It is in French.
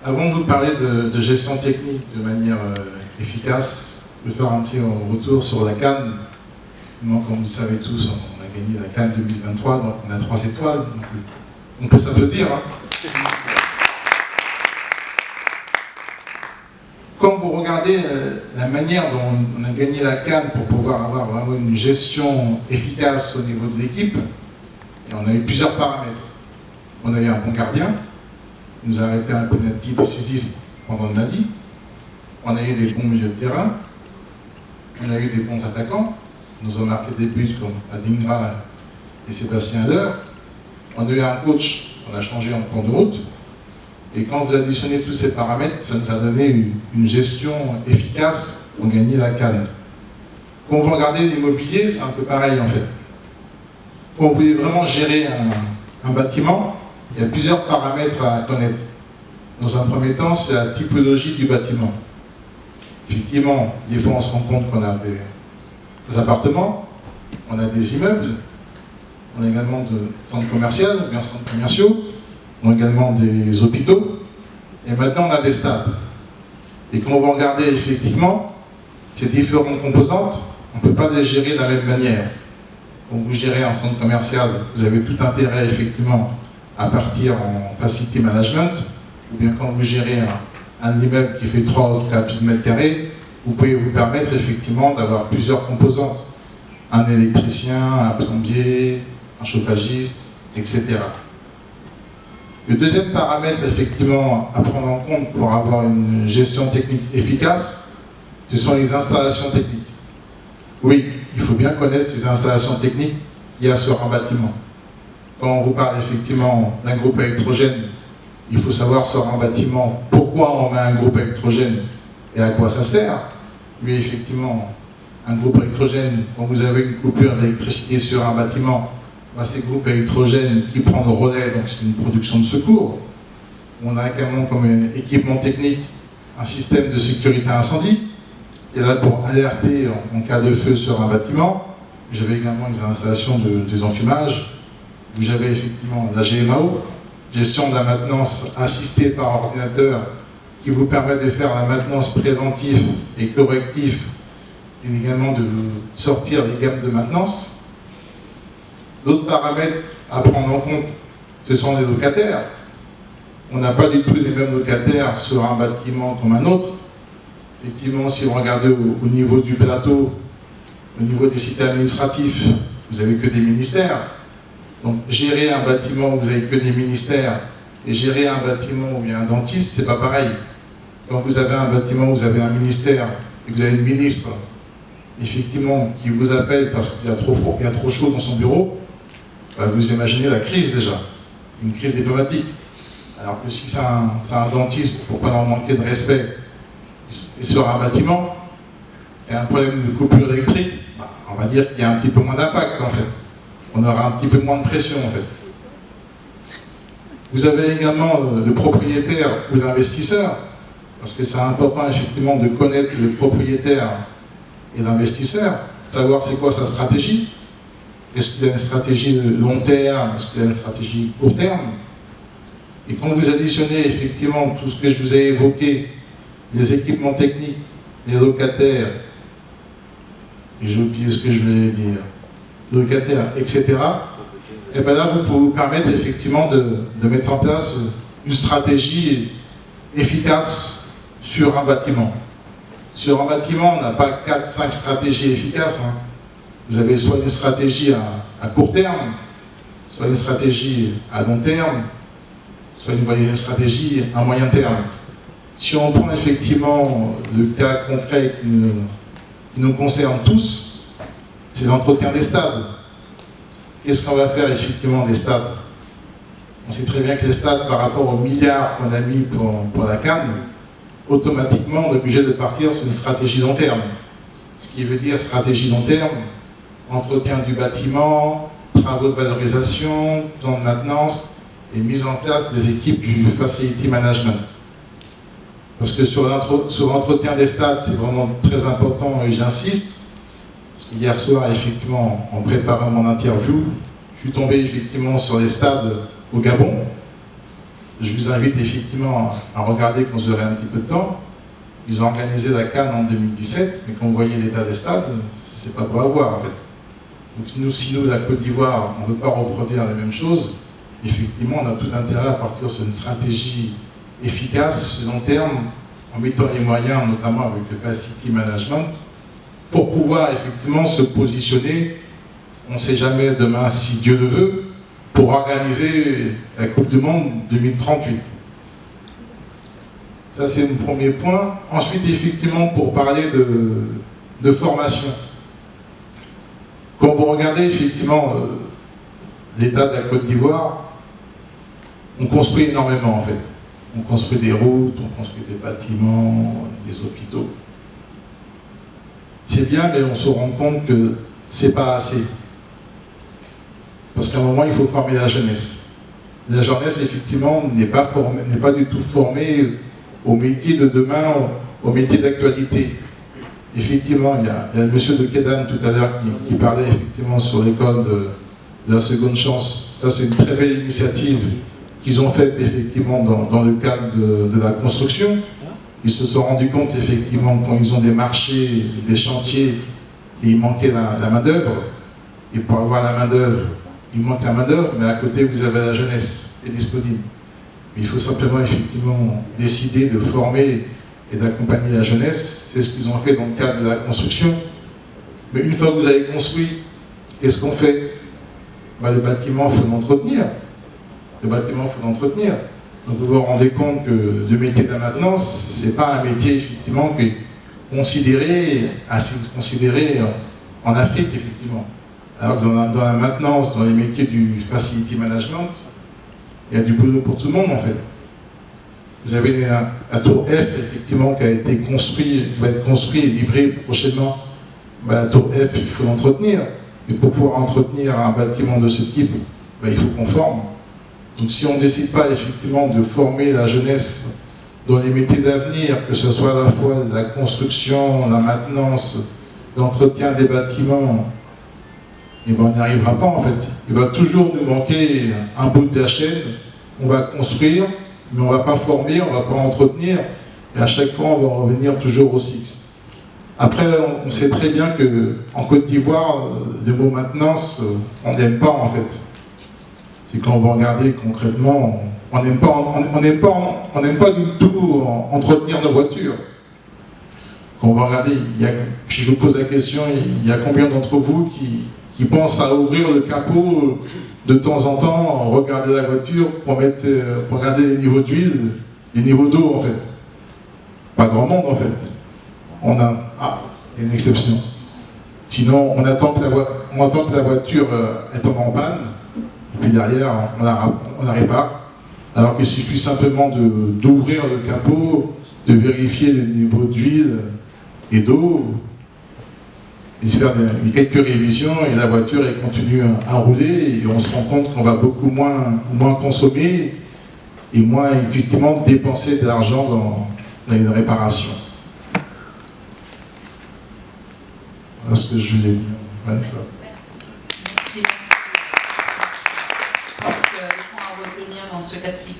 Avant de vous parler de gestion technique de manière efficace, je vais faire un petit retour sur la Cannes. Comme vous le savez tous, on a gagné la Cannes 2023, donc on a 3 étoiles. Donc on peut s'applaudir. Hein. Quand vous regardez la manière dont on a gagné la Cannes pour pouvoir avoir vraiment une gestion efficace au niveau de l'équipe, et on a eu plusieurs paramètres. On a eu un bon gardien, il nous a arrêté un penalty décisif pendant le lundi. On a eu des bons milieux de terrain, on a eu des bons attaquants, nous avons marqué des buts comme Adingra et Sébastien Haller. On a eu un coach, on a changé en cours de route. Et quand vous additionnez tous ces paramètres, ça nous a donné une gestion efficace pour gagner la Cannes. Quand vous regardez l'immobilier, c'est un peu pareil en fait. Quand vous voulez vraiment gérer un bâtiment, il y a plusieurs paramètres à connaître. Dans un premier temps, c'est la typologie du bâtiment. Effectivement, des fois on se rend compte qu'on a des appartements, on a des immeubles, on a également des centres commerciaux, bien centres commerciaux, on a également des hôpitaux, et maintenant on a des stades. Et quand on va regarder effectivement ces différentes composantes, on ne peut pas les gérer de la même manière. Quand vous gérez un centre commercial, vous avez tout intérêt effectivement à partir en facility management, ou bien quand vous gérez un immeuble qui fait 3 ou 4 mètres carrés, vous pouvez vous permettre effectivement d'avoir plusieurs composantes. Un électricien, un plombier, un chauffagiste, etc. Le deuxième paramètre effectivement à prendre en compte pour avoir une gestion technique efficace, ce sont les installations techniques. Oui, il faut bien connaître ces installations techniques qu'il y a sur un bâtiment. Quand on vous parle effectivement d'un groupe électrogène, il faut savoir sur un bâtiment pourquoi on met un groupe électrogène et à quoi ça sert. Oui, effectivement, un groupe électrogène, quand vous avez une coupure d'électricité sur un bâtiment, c'est le groupe électrogène qui prend le relais, donc c'est une production de secours. On a également comme équipement technique un système de sécurité incendie, qui est là pour alerter en cas de feu sur un bâtiment. J'avais également les installations de désenfumage. Vous avez effectivement la GMAO, gestion de la maintenance assistée par ordinateur, qui vous permet de faire la maintenance préventive et corrective, et également de sortir les gammes de maintenance. D'autres paramètres à prendre en compte, ce sont les locataires. On n'a pas du tout les mêmes locataires sur un bâtiment comme un autre. Effectivement, si vous regardez au niveau du plateau, au niveau des sites administratifs, vous n'avez que des ministères. Donc gérer un bâtiment où vous n'avez que des ministères et gérer un bâtiment où il y a un dentiste, c'est pas pareil. Quand vous avez un bâtiment où vous avez un ministère et que vous avez une ministre, effectivement, qui vous appelle parce qu'il y a trop chaud dans son bureau, vous imaginez la crise déjà, une crise diplomatique. Alors que si c'est un dentiste, pour ne pas leur manquer de respect, et sur un bâtiment, il y a un problème de coupure électrique, on va dire qu'il y a un petit peu moins d'impact en fait. On aura un petit peu moins de pression en fait. Vous avez également le propriétaire ou l'investisseur, parce que c'est important effectivement de connaître le propriétaire et l'investisseur, savoir c'est quoi sa stratégie. Est-ce qu'il y a une stratégie de long terme? Est-ce qu'il y a une stratégie court terme? Et quand vous additionnez effectivement tout ce que je vous ai évoqué, les équipements techniques, les locataires, et j'ai oublié ce que je voulais dire, locataires, etc., et bien là, vous pouvez vous permettre effectivement de mettre en place une stratégie efficace sur un bâtiment. Sur un bâtiment, on n'a pas 4-5 stratégies efficaces. Hein. Vous avez soit une stratégie à court terme, soit une stratégie à long terme, soit une stratégie à moyen terme. Si on prend effectivement le cas concret qui nous concerne tous, c'est l'entretien des stades. Qu'est-ce qu'on va faire effectivement des stades? On sait très bien que les stades, par rapport aux milliards qu'on a mis pour la Cannes, automatiquement on est obligé de partir sur une stratégie long terme. Ce qui veut dire stratégie long terme, entretien du bâtiment, travaux de valorisation, plan de maintenance et mise en place des équipes du facility management. Parce que sur l'entretien des stades, c'est vraiment très important et j'insiste. Hier soir, effectivement, en préparant mon interview, je suis tombé effectivement sur les stades au Gabon. je vous invite effectivement à regarder quand vous aurez un petit peu de temps. Ils ont organisé la CAN en 2017, mais quand vous voyez l'état des stades, c'est pas beau à voir en fait. Donc si nous, la Côte d'Ivoire, on ne veut pas reproduire la même chose, effectivement, on a tout intérêt à partir sur une stratégie efficace, long terme, en mettant les moyens, notamment avec le Facility Management, pour pouvoir effectivement se positionner, on ne sait jamais demain si Dieu le veut, pour organiser la Coupe du Monde 2038. Ça, c'est mon premier point. Ensuite, effectivement, pour parler de formation. Quand vous regardez effectivement l'état de la Côte d'Ivoire, on construit énormément en fait. On construit des routes, on construit des bâtiments, des hôpitaux. C'est bien, mais on se rend compte que c'est pas assez. Parce qu'à un moment, il faut former la jeunesse. La jeunesse, effectivement, n'est pas du tout formée au métier de demain, au métier d'actualité. Effectivement, il y a le monsieur de Kedan tout à l'heure qui parlait effectivement sur l'école de la seconde chance. Ça, c'est une très belle initiative qu'ils ont faite effectivement dans le cadre de la construction. Ils se sont rendus compte effectivement quand ils ont des marchés, des chantiers, il manquait la main-d'œuvre. Et pour avoir la main-d'œuvre, il manque la main-d'œuvre, mais à côté, vous avez la jeunesse qui est disponible. Mais il faut simplement effectivement décider de former et d'accompagner la jeunesse. C'est ce qu'ils ont fait dans le cadre de la construction. Mais une fois que vous avez construit, qu'est-ce qu'on fait? Le bâtiment, il faut l'entretenir. Le bâtiment, il faut l'entretenir. Donc vous vous rendez compte que le métier de la maintenance, ce n'est pas un métier effectivement qui est assez considéré en Afrique, effectivement. Alors que dans la maintenance, dans les métiers du Facility Management, il y a du boulot pour tout le monde en fait. Vous avez la tour F, effectivement, qui a été construit, qui va être construit et livré prochainement. La tour F, il faut l'entretenir. Et pour pouvoir entretenir un bâtiment de ce type, il faut qu'on forme. Donc si on ne décide pas effectivement de former la jeunesse dans les métiers d'avenir, que ce soit à la fois la construction, la maintenance, l'entretien des bâtiments, on n'y arrivera pas en fait. Il va toujours nous manquer un bout de la chaîne. On va construire, mais on ne va pas former, on ne va pas entretenir, et à chaque fois, on va revenir toujours au cycle. Après, on sait très bien qu'en Côte d'Ivoire, le mot maintenance, on n'aime pas en fait. C'est quand on va regarder concrètement, on n'aime pas du tout entretenir nos voitures. Quand on va regarder, si je vous pose la question, il y a combien d'entre vous qui pensent à ouvrir le capot de temps en temps, regarder la voiture pour regarder les niveaux d'huile, les niveaux d'eau en fait. Pas grand monde en fait. Il y a une exception. Sinon, on attend que la voiture tombe en panne, et puis derrière, on la répare. Alors qu'il suffit simplement d'ouvrir le capot, de vérifier les niveaux d'huile et d'eau, et faire quelques révisions, et la voiture elle continue à rouler, et on se rend compte qu'on va beaucoup moins consommer, et moins effectivement dépenser de l'argent dans une réparation. Voilà ce que je voulais dire. Vanessa. Merci. Je pense que le point à retenir dans ce cas de figure,